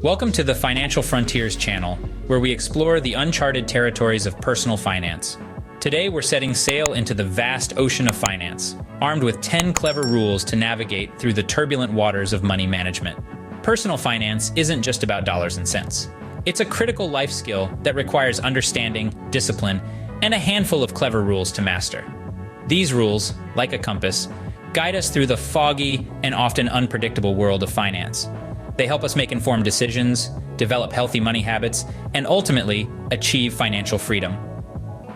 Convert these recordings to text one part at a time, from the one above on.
Welcome to the Financial Frontiers channel, where we explore the uncharted territories of personal finance. Today, we're setting sail into the vast ocean of finance, armed with 10 clever rules to navigate through the turbulent waters of money management. Personal finance isn't just about dollars and cents. It's a critical life skill that requires understanding, discipline, and a handful of clever rules to master. These rules, like a compass, guide us through the foggy and often unpredictable world of finance. They help us make informed decisions, develop healthy money habits, and ultimately achieve financial freedom.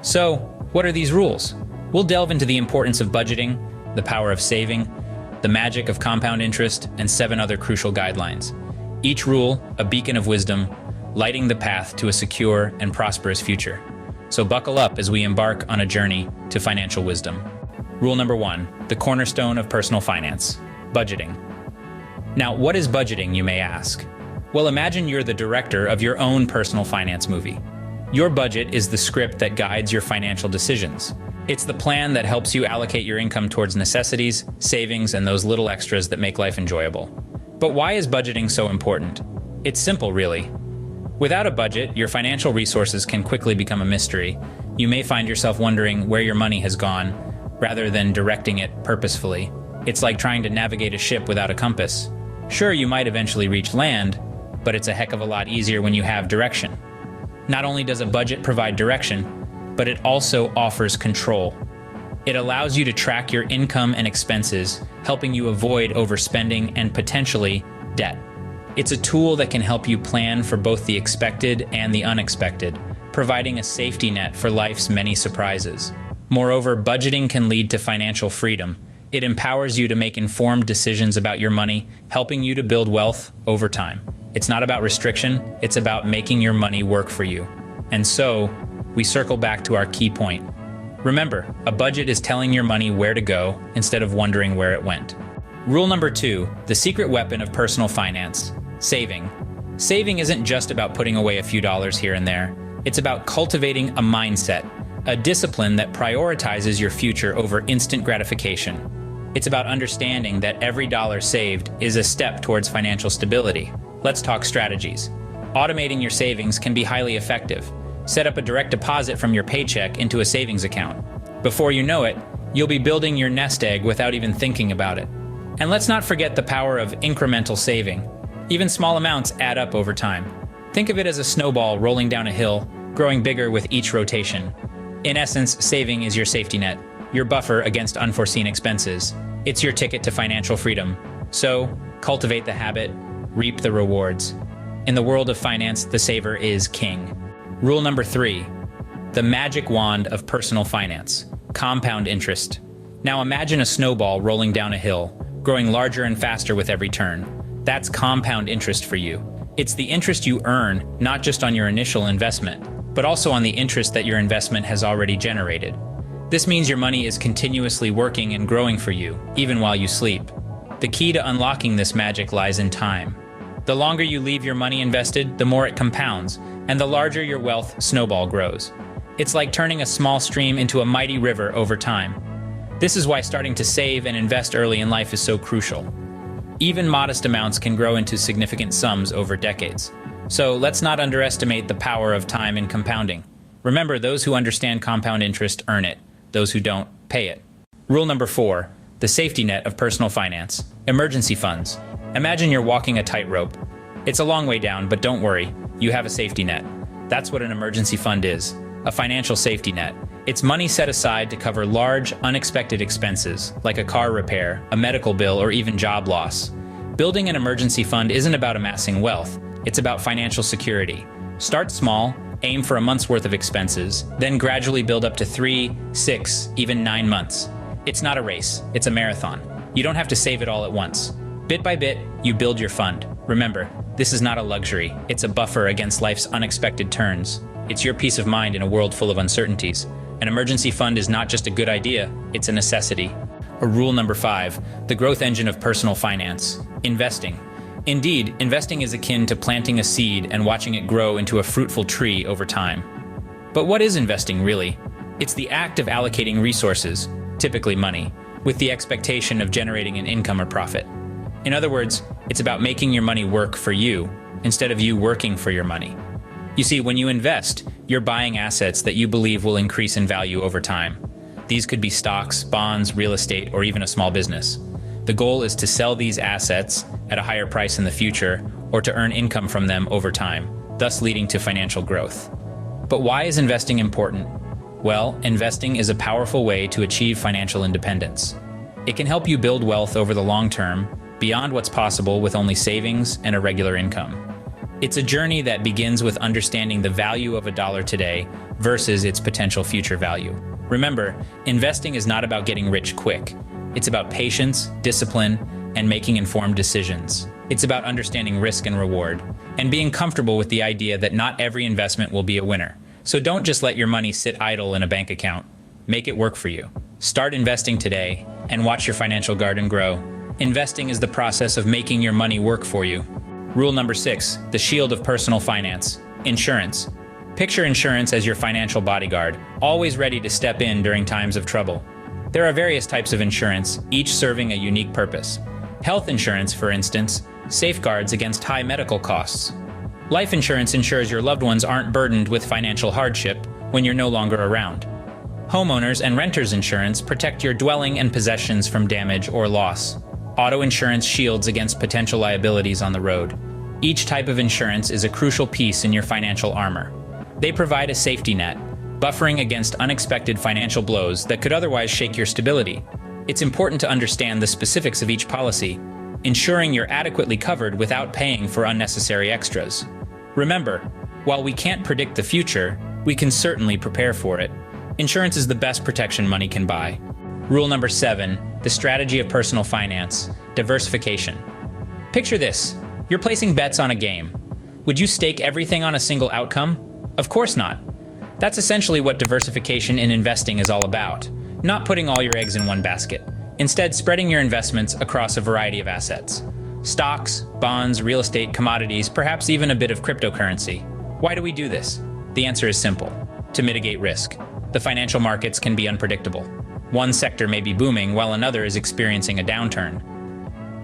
So, what are these rules? We'll delve into the importance of budgeting, the power of saving, the magic of compound interest, and 7 other crucial guidelines. Each rule, a beacon of wisdom, lighting the path to a secure and prosperous future. So buckle up as we embark on a journey to financial wisdom. Rule number 1, the cornerstone of personal finance: budgeting. Now, what is budgeting, you may ask? Well, imagine you're the director of your own personal finance movie. Your budget is the script that guides your financial decisions. It's the plan that helps you allocate your income towards necessities, savings, and those little extras that make life enjoyable. But why is budgeting so important? It's simple, really. Without a budget, your financial resources can quickly become a mystery. You may find yourself wondering where your money has gone, rather than directing it purposefully. It's like trying to navigate a ship without a compass. Sure, you might eventually reach land, but it's a heck of a lot easier when you have direction. Not only does a budget provide direction, but it also offers control. It allows you to track your income and expenses, helping you avoid overspending and potentially debt. It's a tool that can help you plan for both the expected and the unexpected, providing a safety net for life's many surprises. Moreover, budgeting can lead to financial freedom. It empowers you to make informed decisions about your money, helping you to build wealth over time. It's not about restriction, it's about making your money work for you. And so, we circle back to our key point. Remember, a budget is telling your money where to go instead of wondering where it went. Rule number 2, the secret weapon of personal finance: saving. Saving isn't just about putting away a few dollars here and there. It's about cultivating a mindset, a discipline that prioritizes your future over instant gratification. It's about understanding that every dollar saved is a step towards financial stability. Let's talk strategies. Automating your savings can be highly effective. Set up a direct deposit from your paycheck into a savings account. Before you know it, you'll be building your nest egg without even thinking about it. And let's not forget the power of incremental saving. Even small amounts add up over time. Think of it as a snowball rolling down a hill, growing bigger with each rotation. In essence, saving is your safety net, your buffer against unforeseen expenses. It's your ticket to financial freedom. So, cultivate the habit, reap the rewards. In the world of finance, the saver is king. Rule number 3, the magic wand of personal finance: compound interest. Now imagine a snowball rolling down a hill, growing larger and faster with every turn. That's compound interest for you. It's the interest you earn, not just on your initial investment, but also on the interest that your investment has already generated. This means your money is continuously working and growing for you, even while you sleep. The key to unlocking this magic lies in time. The longer you leave your money invested, the more it compounds, and the larger your wealth snowball grows. It's like turning a small stream into a mighty river over time. This is why starting to save and invest early in life is so crucial. Even modest amounts can grow into significant sums over decades. So let's not underestimate the power of time in compounding. Remember, those who understand compound interest earn it. Those who don't, pay it. Rule number 4, the safety net of personal finance: emergency funds. Imagine you're walking a tightrope. It's a long way down, but don't worry, you have a safety net. That's what an emergency fund is, a financial safety net. It's money set aside to cover large, unexpected expenses, like a car repair, a medical bill, or even job loss. Building an emergency fund isn't about amassing wealth, it's about financial security. Start small, aim for a month's worth of expenses, then gradually build up to 3, 6, even 9 months. It's not a race, it's a marathon. You don't have to save it all at once. Bit by bit, you build your fund. Remember, this is not a luxury, it's a buffer against life's unexpected turns. It's your peace of mind in a world full of uncertainties. An emergency fund is not just a good idea, it's a necessity. Rule number 5, the growth engine of personal finance: investing. Indeed, investing is akin to planting a seed and watching it grow into a fruitful tree over time. But what is investing really? It's the act of allocating resources, typically money, with the expectation of generating an income or profit. In other words, it's about making your money work for you, instead of you working for your money. You see, when you invest, you're buying assets that you believe will increase in value over time. These could be stocks, bonds, real estate, or even a small business. The goal is to sell these assets at a higher price in the future or to earn income from them over time, thus leading to financial growth. But why is investing important? Well, investing is a powerful way to achieve financial independence. It can help you build wealth over the long term, beyond what's possible with only savings and a regular income. It's a journey that begins with understanding the value of a dollar today versus its potential future value. Remember, investing is not about getting rich quick. It's about patience, discipline, and making informed decisions. It's about understanding risk and reward, and being comfortable with the idea that not every investment will be a winner. So don't just let your money sit idle in a bank account. Make it work for you. Start investing today and watch your financial garden grow. Investing is the process of making your money work for you. Rule number 6, the shield of personal finance: insurance. Picture insurance as your financial bodyguard, always ready to step in during times of trouble. There are various types of insurance, each serving a unique purpose. Health insurance, for instance, safeguards against high medical costs. Life insurance ensures your loved ones aren't burdened with financial hardship when you're no longer around. Homeowners and renters insurance protect your dwelling and possessions from damage or loss. Auto insurance shields against potential liabilities on the road. Each type of insurance is a crucial piece in your financial armor. They provide a safety net, buffering against unexpected financial blows that could otherwise shake your stability. It's important to understand the specifics of each policy, ensuring you're adequately covered without paying for unnecessary extras. Remember, while we can't predict the future, we can certainly prepare for it. Insurance is the best protection money can buy. Rule number 7, the strategy of personal finance: diversification. Picture this: you're placing bets on a game. Would you stake everything on a single outcome? Of course not. That's essentially what diversification in investing is all about. Not putting all your eggs in one basket. Instead, spreading your investments across a variety of assets. Stocks, bonds, real estate, commodities, perhaps even a bit of cryptocurrency. Why do we do this? The answer is simple: to mitigate risk. The financial markets can be unpredictable. One sector may be booming while another is experiencing a downturn.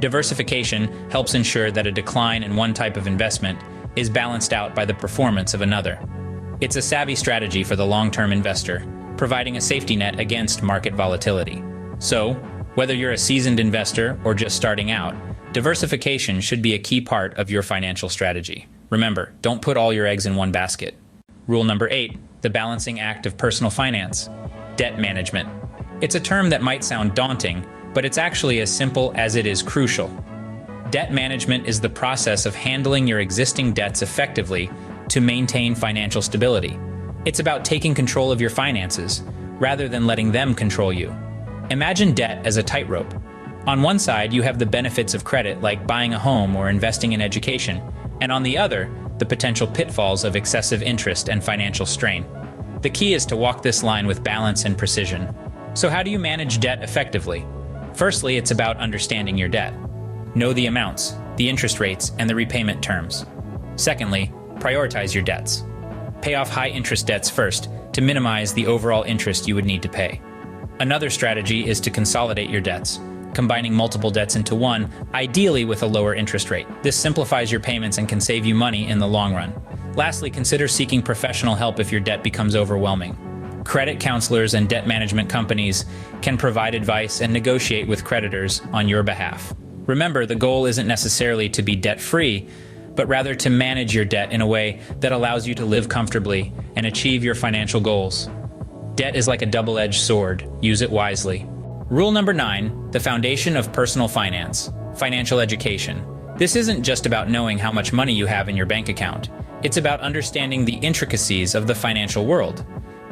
Diversification helps ensure that a decline in one type of investment is balanced out by the performance of another. It's a savvy strategy for the long-term investor, providing a safety net against market volatility. So, whether you're a seasoned investor or just starting out, diversification should be a key part of your financial strategy. Remember, don't put all your eggs in one basket. Rule number 8, the balancing act of personal finance: debt management. It's a term that might sound daunting, but it's actually as simple as it is crucial. Debt management is the process of handling your existing debts effectively to maintain financial stability. It's about taking control of your finances, rather than letting them control you. Imagine debt as a tightrope. On one side, you have the benefits of credit, like buying a home or investing in education, and on the other, the potential pitfalls of excessive interest and financial strain. The key is to walk this line with balance and precision. So how do you manage debt effectively? Firstly, it's about understanding your debt. Know the amounts, the interest rates, and the repayment terms. Secondly, prioritize your debts. Pay off high-interest debts first to minimize the overall interest you would need to pay. Another strategy is to consolidate your debts, combining multiple debts into one, ideally with a lower interest rate. This simplifies your payments and can save you money in the long run. Lastly, consider seeking professional help if your debt becomes overwhelming. Credit counselors and debt management companies can provide advice and negotiate with creditors on your behalf. Remember, the goal isn't necessarily to be debt-free, but rather to manage your debt in a way that allows you to live comfortably and achieve your financial goals. Debt is like a double-edged sword. Use it wisely. Rule number 9, the foundation of personal finance: financial education. This isn't just about knowing how much money you have in your bank account. It's about understanding the intricacies of the financial world.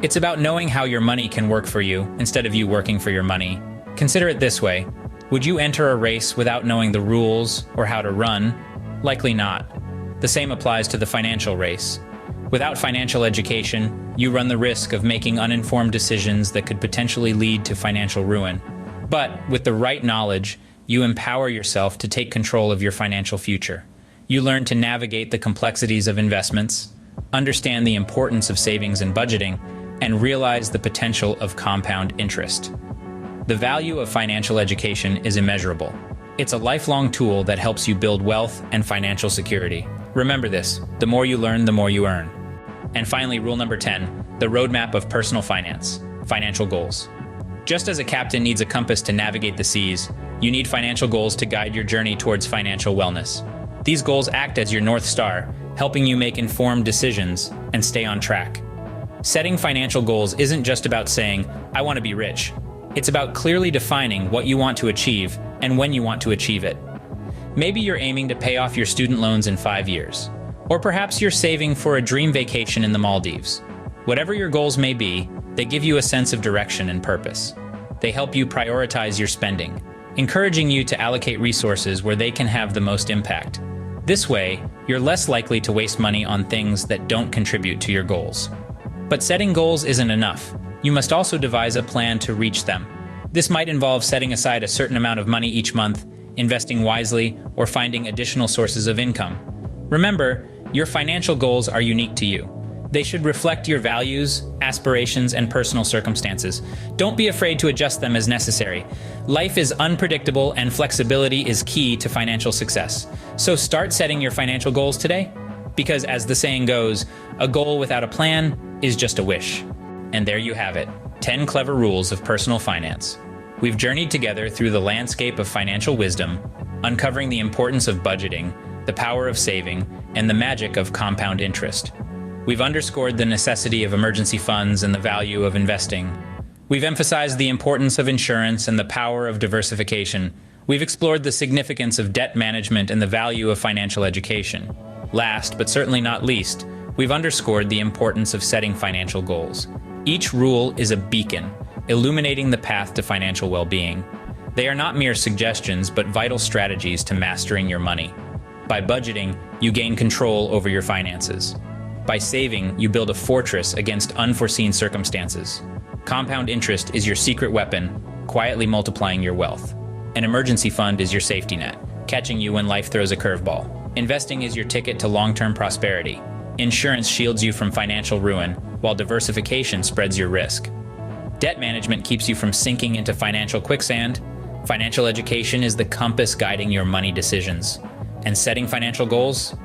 It's about knowing how your money can work for you instead of you working for your money. Consider it this way: would you enter a race without knowing the rules or how to run? Likely not. The same applies to the financial race. Without financial education, you run the risk of making uninformed decisions that could potentially lead to financial ruin. But with the right knowledge, you empower yourself to take control of your financial future. You learn to navigate the complexities of investments, understand the importance of savings and budgeting, and realize the potential of compound interest. The value of financial education is immeasurable. It's a lifelong tool that helps you build wealth and financial security. Remember this, the more you learn, the more you earn. And finally, rule number 10, the roadmap of personal finance, financial goals. Just as a captain needs a compass to navigate the seas, you need financial goals to guide your journey towards financial wellness. These goals act as your North Star, helping you make informed decisions and stay on track. Setting financial goals isn't just about saying, I want to be rich. It's about clearly defining what you want to achieve and when you want to achieve it. Maybe you're aiming to pay off your student loans in 5 years. Or perhaps you're saving for a dream vacation in the Maldives. Whatever your goals may be, they give you a sense of direction and purpose. They help you prioritize your spending, encouraging you to allocate resources where they can have the most impact. This way, you're less likely to waste money on things that don't contribute to your goals. But setting goals isn't enough. You must also devise a plan to reach them. This might involve setting aside a certain amount of money each month, investing wisely, or finding additional sources of income. Remember, your financial goals are unique to you. They should reflect your values, aspirations, and personal circumstances. Don't be afraid to adjust them as necessary. Life is unpredictable, and flexibility is key to financial success. So start setting your financial goals today, because as the saying goes, a goal without a plan is just a wish. And there you have it, 10 clever rules of personal finance. We've journeyed together through the landscape of financial wisdom, uncovering the importance of budgeting, the power of saving, and the magic of compound interest. We've underscored the necessity of emergency funds and the value of investing. We've emphasized the importance of insurance and the power of diversification. We've explored the significance of debt management and the value of financial education. Last, but certainly not least, we've underscored the importance of setting financial goals. Each rule is a beacon, illuminating the path to financial well-being. They are not mere suggestions, but vital strategies to mastering your money. By budgeting, you gain control over your finances. By saving, you build a fortress against unforeseen circumstances. Compound interest is your secret weapon, quietly multiplying your wealth. An emergency fund is your safety net, catching you when life throws a curveball. Investing is your ticket to long-term prosperity. Insurance shields you from financial ruin, while diversification spreads your risk. Debt management keeps you from sinking into financial quicksand. Financial education is the compass guiding your money decisions. And setting financial goals?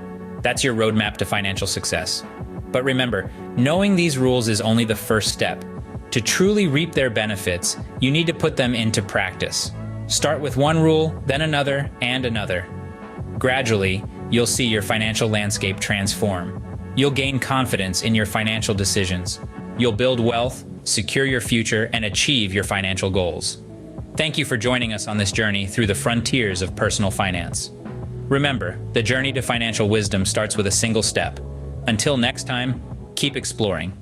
That's your roadmap to financial success. But remember, knowing these rules is only the first step. To truly reap their benefits, you need to put them into practice. Start with one rule, then another, and another. Gradually, you'll see your financial landscape transform. You'll gain confidence in your financial decisions. You'll build wealth, secure your future, and achieve your financial goals. Thank you for joining us on this journey through the frontiers of personal finance. Remember, the journey to financial wisdom starts with a single step. Until next time, keep exploring.